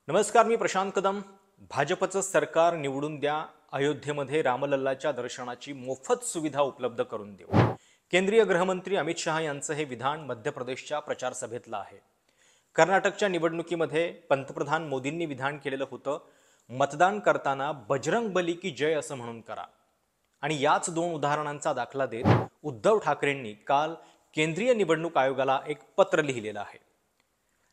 नमस्कार, मी प्रशांत कदम. भाजपचं सरकार निवडून द्या, अयोध्येमध्ये रामलल्लाच्या दर्शनाची मोफत सुविधा उपलब्ध करून देऊ. केंद्रीय गृहमंत्री अमित शहा यांचं हे विधान मध्य प्रदेशच्या प्रचार सभेतलं आहे. कर्नाटकच्या निवडणुकीमध्ये पंतप्रधान मोदींनी विधान केलेलं होतं, मतदान करताना बजरंग बली की जय असं म्हणून करा. आणि याच दोन उदाहरणांचा दाखला देत उद्धव ठाकरेंनी काल केंद्रीय निवडणूक आयोगाला एक पत्र लिहिलेलं आहे.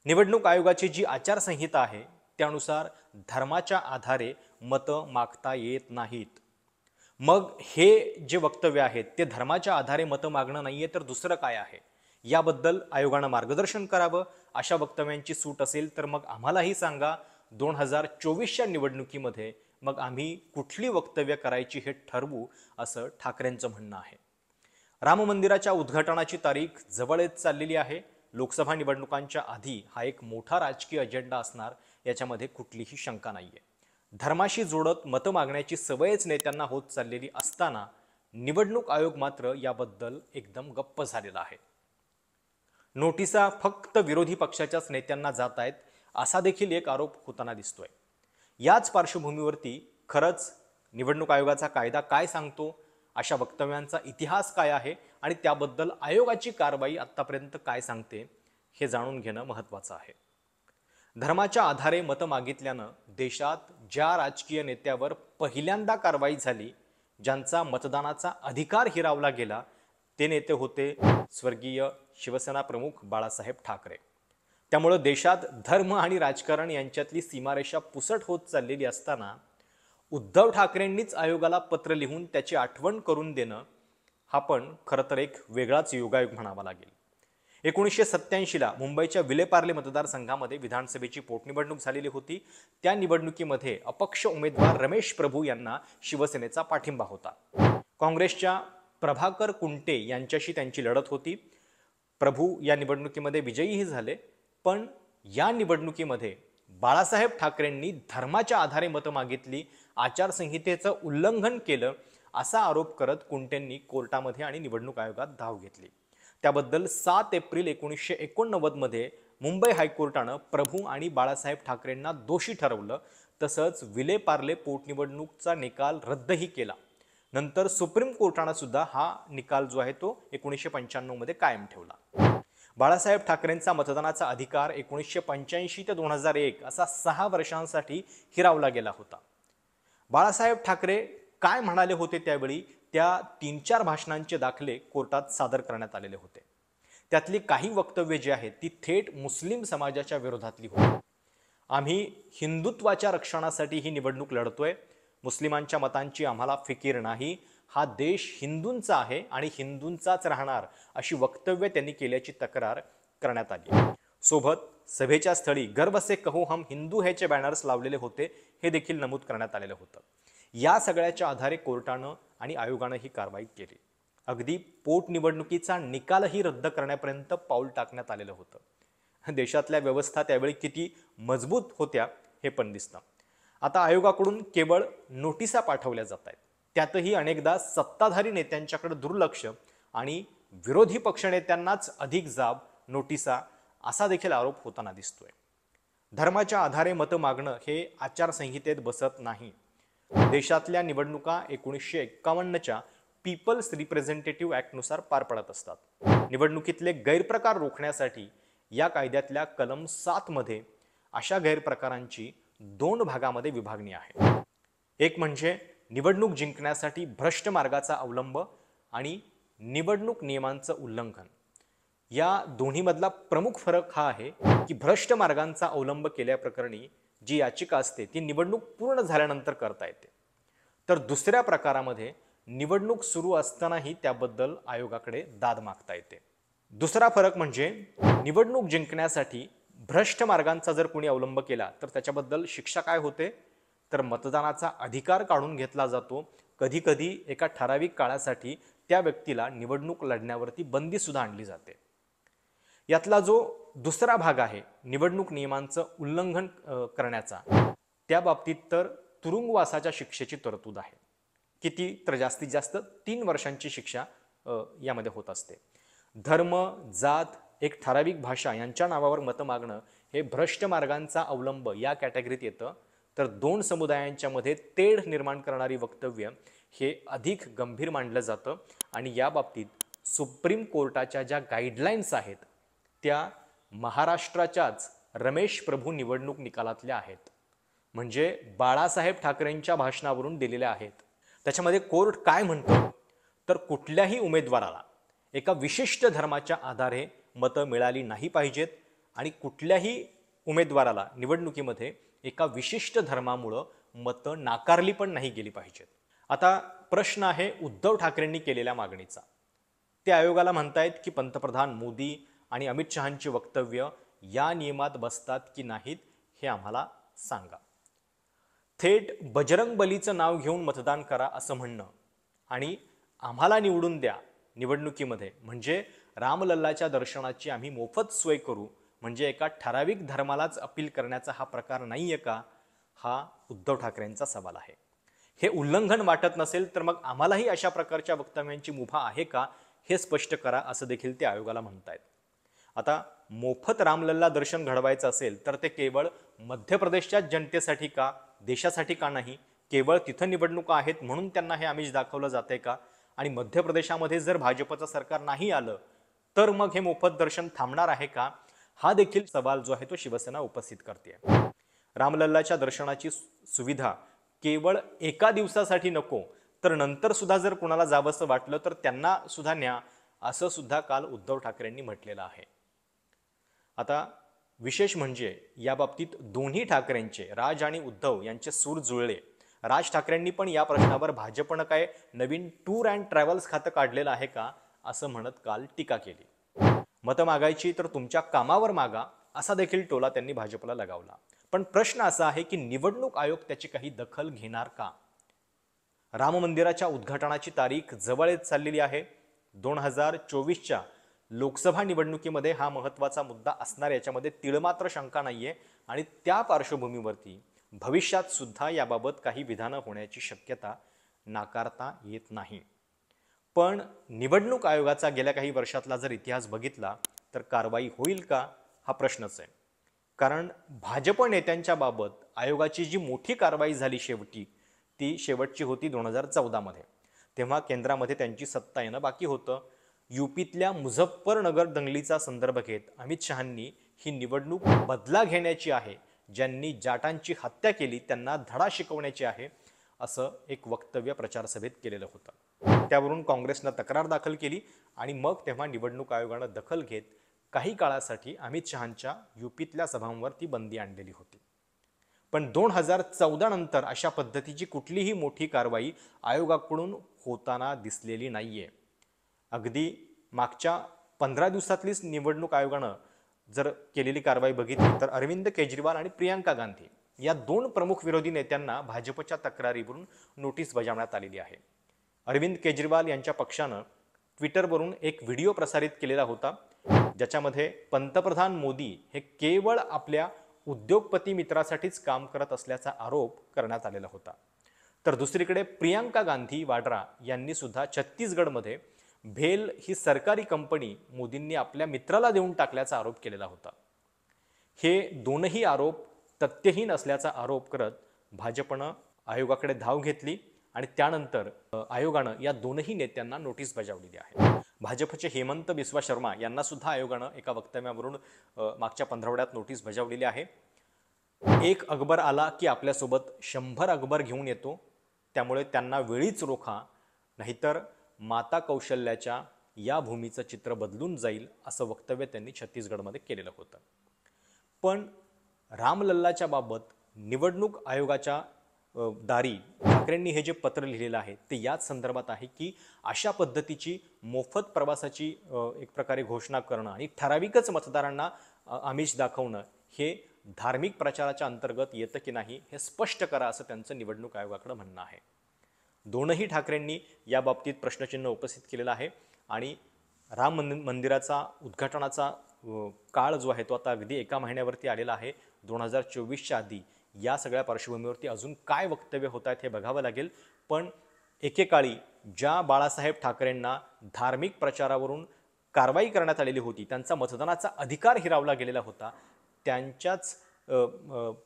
निवडणूक आयोगाची जी आचारसंहिता आहे त्यानुसार धर्माच्या आधारे मतं मागता येत नाहीत. मग हे जे वक्तव्य आहेत ते धर्माच्या आधारे मतं मागणं नाहीये तर दुसरं काय आहे, याबद्दल आयोगानं मार्गदर्शन करावं. अशा वक्तव्यांची सूट असेल तर मग आम्हालाही सांगा. 2024च्या निवडणुकीमध्ये मग आम्ही कुठली वक्तव्य करायची हे ठरवू, असं ठाकरेंचं म्हणणं आहे. राम मंदिराच्या उद्घाटनाची तारीख जवळ येत चाललेली आहे. लोकसभा निवडणुकांच्या आधी हा एक मोठा राजकीय अजेंडा असणार, याच्यामध्ये कुठलीही शंका नाहीये. धर्माशी जोडत मतं मागण्याची सवयच नेत्यांना होत चाललेली असताना निवडणूक आयोग मात्र याबद्दल एकदम गप्प झालेला आहे. नोटिसा फक्त विरोधी पक्षाच्याच नेत्यांना जात आहेत, असा देखील एक आरोप होताना दिसतोय. याच पार्श्वभूमीवरती खरंच निवडणूक आयोगाचा कायदा काय सांगतो, अशा वक्तव्यांचा इतिहास काय आहे आणि त्याबद्दल आयोगाची कारवाई आतापर्यंत काय सांगते, हे जाणून घेणं महत्त्वाचं आहे. धर्माच्या आधारे मतं मागितल्यानं देशात ज्या राजकीय नेत्यावर पहिल्यांदा कारवाई झाली, ज्यांचा मतदानाचा अधिकार हिरावला गेला, ते नेते होते स्वर्गीय शिवसेना प्रमुख बाळासाहेब ठाकरे. त्यामुळे देशात धर्म आणि राजकारण यांच्यातली सीमारेषा पुसट होत चाललेली असताना उद्धव ठाकरेंनीच आयोगाला पत्र लिहून त्याची आठवण करून देणं, हा पण खरं तर एक वेगळाच योगायोग म्हणावा लागेल. 1987ला मुंबईच्या विलेपार्ले मतदारसंघामध्ये विधानसभेची पोटनिवडणूक झालेली होती. त्या निवडणुकीमध्ये अपक्ष उमेदवार रमेश प्रभू यांना शिवसेनेचा पाठिंबा होता. काँग्रेसच्या प्रभाकर कुंटे यांच्याशी त्यांची लढत होती. प्रभू या निवडणुकीमध्ये विजयीही झाले, पण या निवडणुकीमध्ये बाळासाहेब ठाकरेंनी धर्माच्या आधारे मतं मागितली, आचारसंहितेचं उल्लंघन केलं, असा आरोप करत कुंटेंनी कोर्टामध्ये आणि निवडणूक आयोगात धाव घेतली. त्याबद्दल 7 एप्रिल 1989 मध्ये मुंबई हायकोर्टानं प्रभू आणि बाळासाहेब ठाकरेंना दोषी ठरवलं. तसंच विलेपार्ले पोटनिवडणूकचा निकाल रद्दही केला. नंतर सुप्रीम कोर्टानं सुद्धा हा निकाल जो आहे तो 1995 मध्ये कायम ठेवला. बाळासाहेब ठाकरेंचा मतदानाचा अधिकार 1985 ते 2001 असा 6 वर्षांसाठी हिरावला गेला होता. बाळासाहेब ठाकरे काय म्हणाले होते त्यावेळी, त्या 3-4 भाषणांचे दाखले कोर्टात सादर करण्यात आलेले होते. त्यातली काही वक्तव्ये जी आहेत ती थेट मुस्लिम समाजाच्या विरोधातली होती. आम्ही हिंदुत्वाच्या रक्षणासाठी ही निवडणूक लढतोय, मुस्लिमांच्या मतांची आम्हाला फिकीर नाही, हा देश हिंदूंचा आहे आणि हिंदूंचाच राहणार, अशी वक्तव्य त्यांनी केल्याची तक्रार करण्यात आली. सोबत सभेच्या स्थळी गर्व से कहो हम हिंदू हेचे बॅनर्स लावलेले होते, हे देखील नमूद करण्यात आलेलं होतं. या सगळ्याच्या आधारे कोर्टानं आणि आयोगानं ही कारवाई केली. अगदी पोटनिवडणुकीचा निकालही रद्द करण्यापर्यंत पाऊल टाकण्यात आलेलं होतं. देशातल्या व्यवस्था त्यावेळी किती मजबूत होत्या हे पण दिसतं. आता आयोगाकडून केवळ नोटिसा पाठवल्या जात आहेत, त्यातही अनेकदा सत्ताधारी नेत्यांच्याकडे दुर्लक्ष आणि विरोधी पक्षनेत्यांनाच अधिक जाब, नोटिसा, असा देखील आरोप होताना दिसतोय. धर्माच्या आधारे मतं मागणं हे आचारसंहितेत बसत नाही. देशातल्या निवडणुका 1951च्या पीपल्स रिप्रेझेंटेटिव्ह ॲक्टनुसार पार पडत असतात. निवडणुकीतले गैरप्रकार रोखण्यासाठी या कायद्यातल्या कलम 7 मध्ये अशा गैरप्रकारांची 2 भागामध्ये विभागणी आहे. एक म्हणजे निवडणूक जिंकण्यासाठी भ्रष्ट मार्गाचा अवलंब आणि निवडणूक नियमांचं उल्लंघन. या दोन्हीमधला प्रमुख फरक हा आहे की भ्रष्ट मार्गांचा अवलंब केल्याप्रकरणी जी याचिका असते ती निवडणूक पूर्ण झाल्यानंतर करता येते, तर दुसऱ्या प्रकारामध्ये निवडणूक सुरू असतानाही त्याबद्दल आयोगाकडे दाद मागता येते. दुसरा फरक म्हणजे निवडणूक जिंकण्यासाठी भ्रष्ट मार्गांचा जर कोणी अवलंब केला तर त्याच्याबद्दल शिक्षा काय होते, तर मतदानाचा अधिकार काढून घेतला जातो. कधी कधी एका ठराविक काळासाठी त्या व्यक्तीला निवडणूक लढण्यावरती बंदी सुद्धा आणली जाते. यातला जो दुसरा भाग आहे निवडणूक नियमांचं उल्लंघन करण्याचा, त्या बाबतीत तर तुरुंगवासाच्या शिक्षेची तरतूद आहे. किती, तर जास्तीत जास्त 3 वर्षांची शिक्षा यामध्ये होत असते. धर्म, जात, एक ठराविक भाषा यांच्या नावावर मतं मागणं हे भ्रष्ट मार्गांचा अवलंब या कॅटेगरीत येतं, तर दोन समुदायांच्या मध्ये तेढ निर्माण करणारी वक्तव्य हे अधिक गंभीर मानलं जातं आणि या बाबतीत सुप्रीम कोर्टाच्या ज्या गाईडलाईन्स आहेत त्या महाराष्ट्राच्याच रमेश प्रभू निवडणूक निकालातल्या आहेत, म्हणजे बाळासाहेब ठाकरेंच्या भाषणावरून दिलेल्या आहेत. त्याच्यामध्ये कोर्ट काय म्हणतं तर कुठल्याही उमेदवाराला एका विशिष्ट धर्माच्या आधारे मतं मिळाली नाही पाहिजेत आणि कुठल्याही उमेदवाराला निवडणुकीमध्ये एका विशिष्ट धर्मामुळं मतं नाकारली पण नाही गेली पाहिजेत. आता प्रश्न आहे उद्धव ठाकरेंनी केलेल्या मागणीचा. ते आयोगाला म्हणतायत की पंतप्रधान मोदी आणि अमित शहांची वक्तव्य या नियमात बसतात की नाहीत हे आम्हाला सांगा. थेट बजरंग बलीचं नाव घेऊन मतदान करा असं म्हणणं आणि आम्हाला निवडून द्या निवडणुकीमध्ये म्हणजे रामलल्लाच्या दर्शनाची आम्ही मोफत सोय करू म्हणजे एका ठराविक धर्मालाच अपील करण्याचा हा प्रकार नाहीये का, हा उद्धव ठाकरेंचा सवाल आहे. हे उल्लंघन वाटत नसेल तर मग आम्हालाही अशा प्रकारच्या वक्तव्यांची मुभा आहे का हे स्पष्ट करा असं देखील ते आयोगाला म्हणतायत. आता मोफत रामलल्ला दर्शन घडवायचं असेल तर ते केवळ मध्य प्रदेशच्याच जनतेसाठी का, देशासाठी का नाही, केवळ तिथं निवडणुका आहेत म्हणून त्यांना हे आमिष दाखवलं जाते का, आणि मध्य प्रदेशामध्ये जर भाजपचं सरकार नाही आलं तर मग हे मोफत दर्शन थांबणार आहे का, हा देखील सवाल जो आहे तो शिवसेना उपस्थित करते. रामलल्लाच्या दर्शनाची सुविधा केवळ एका दिवसासाठी नको तर नंतर सुद्धा जर कुणाला जावंसं वाटलं तर त्यांना सुद्धा न्या असं सुद्धा काल उद्धव ठाकरेंनी म्हटलेलं आहे. आता विशेष म्हणजे या बाबतीत दोन्ही ठाकरेंचे, राज आणि उद्धव यांचे सूर जुळले. राज ठाकरेंनी पण या प्रश्नावर भाजपनं काय नवीन टूर अँड ट्रॅव्हल्स खातं काढलेलं आहे का असं म्हणत काल टीका केली. मतं मागायची तर तुमच्या कामावर मागा असा देखील टोला त्यांनी भाजपला लगावला. पण प्रश्न असा आहे की निवडणूक आयोग त्याची काही दखल घेणार का? राम मंदिराच्या उद्घाटनाची तारीख जवळ येत चाललेली आहे. 2024च्या लोकसभा निवडणुकीमध्ये हा महत्त्वाचा मुद्दा असणार याच्यामध्ये तिळमात्र शंका नाहीये आणि त्या पार्श्वभूमीवरती भविष्यात सुद्धा याबाबत काही विधानं होण्याची शक्यता नाकारता येत नाही. पण निवडणूक आयोगाचा गेल्या काही वर्षातला जर इतिहास बघितला तर कारवाई होईल का हा प्रश्नच आहे. कारण भाजप नेत्यांच्या बाबत आयोगाची जी मोठी कारवाई झाली ती शेवटची होती 2014 मध्ये. तेव्हा केंद्रामध्ये त्यांची सत्ता येणं बाकी होतं. यूपीतल्या मुझफ्फरनगर दंगलीचा संदर्भ घेत अमित शहांनी ही निवडणूक बदला घेण्याची आहे, ज्यांनी जाटांची हत्या केली त्यांना धडा शिकवण्याची आहे असं एक वक्तव्य प्रचारसभेत केलेलं होतं. त्यावरून काँग्रेसनं तक्रार दाखल केली आणि मग तेव्हा निवडणूक आयोगानं दखल घेत काही काळासाठी अमित शहांच्या यूपीतल्या सभांवर ती बंदी आणलेली होती. पण 2014 नंतर अशा पद्धतीची कुठलीही मोठी कारवाई आयोगाकडून होताना दिसलेली नाहीये. अगदी मागच्या 15 दिवसातलीच निवडणूक आयोगानं जर केलेली कारवाई बघितली तर अरविंद केजरीवाल आणि प्रियांका गांधी या दोन प्रमुख विरोधी नेत्यांना भाजपच्या तक्रारीवरून नोटीस बजावण्यात आलेली आहे. अरविंद केजरीवाल यांच्या पक्षानं ट्विटरवरून एक व्हिडिओ प्रसारित केलेला होता ज्याच्यामध्ये पंतप्रधान मोदी हे केवळ आपल्या उद्योगपती मित्रासाठीच काम करत असल्याचा आरोप करण्यात आलेला होता. तर दुसरीकडे प्रियांका गांधी वाड्रा यांनी सुद्धा छत्तीसगडमध्ये भेल ही सरकारी कंपनी मोदींनी आपल्या मित्राला देऊन टाकल्याचा आरोप केलेला होता. हे दोनही आरोप तथ्यहीन असल्याचा आरोप करत भाजपनं आयोगाकडे धाव घेतली आणि त्यानंतर आयोगानं या दोनही नेत्यांना नोटीस बजावलेली आहे. भाजपचे हेमंत बिस्वा शर्मा यांना सुद्धा आयोगानं एका वक्तव्यावरून मागच्या पंधरवड्यात नोटीस बजावलेली आहे. एक अकबर आला की आपल्यासोबत 100 अकबर घेऊन येतो, त्यामुळे त्यांना वेळीच रोखा, नाहीतर माता कौशल्याच्या या भूमीचं चित्र बदलून जाईल असं वक्तव्य त्यांनी छत्तीसगडमध्ये केलेलं होतं. पण रामलल्लाच्या बाबत निवडणूक आयोगाच्या दारी ठाकरेंनी हे जे पत्र लिहिलेलं आहे ते याच संदर्भात आहे की अशा पद्धतीची मोफत प्रवासाची एक प्रकारे घोषणा करणं आणि ठराविकच मतदारांना आमिष दाखवणं हे धार्मिक प्रचाराच्या अंतर्गत येतं की नाही हे स्पष्ट करा असं त्यांचं निवडणूक आयोगाकडे म्हणणं आहे. दोनही ठाकरेंनी या बाबतीत प्रश्नचिन्ह उपस्थित केलेलं आहे आणि राम मंदिराचा उद्घाटनाचा काळ जो आहे तो आता अगदी एका महिन्यावरती आलेला आहे. 2024च्या आधी या सगळ्या पार्श्वभूमीवरती अजून काय वक्तव्य होत आहेत हे बघावं लागेल. पण एकेकाळी ज्या बाळासाहेब ठाकरेंना धार्मिक प्रचारावरून कारवाई करण्यात आलेली होती, त्यांचा मतदानाचा अधिकार हिरावला गेलेला होता, त्यांच्याच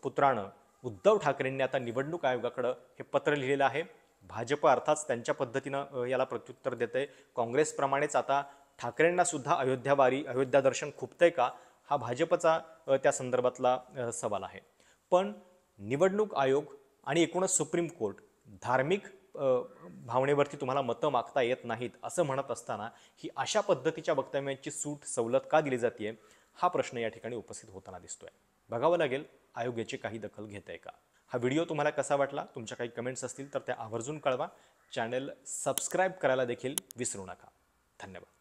पुत्रानं उद्धव ठाकरेंनी आता निवडणूक आयोगाकडे हे पत्र लिहिलेलं आहे. भाजप अर्थात त्यांच्या पद्धतीनं याला प्रत्युत्तर देते. काँग्रेसप्रमाणेच आता ठाकरेंना सुद्धा अयोध्या दर्शन खुपतंय का, हा भाजपचा त्या संदर्भातला सवाल आहे. पण निवडणूक आयोग आणि एकूणच सुप्रीम कोर्ट धार्मिक भावनेवरती तुम्हाला मतं मागता येत नाहीत असं म्हणत असताना ही अशा पद्धतीच्या वक्तव्यांची सूट सवलत का दिली जाते, हा प्रश्न या ठिकाणी उपस्थित होताना दिसतोय. बघावं लागेल आयोग याची काही दखल घेत आहे का. हा व्हिडिओ तुम्हाला कसा वाटला, तुमच्या काही कमेंट्स असतील तर त्या आवर्जून कळवा. चॅनल सबस्क्राईब करायला देखील विसरू नका. धन्यवाद.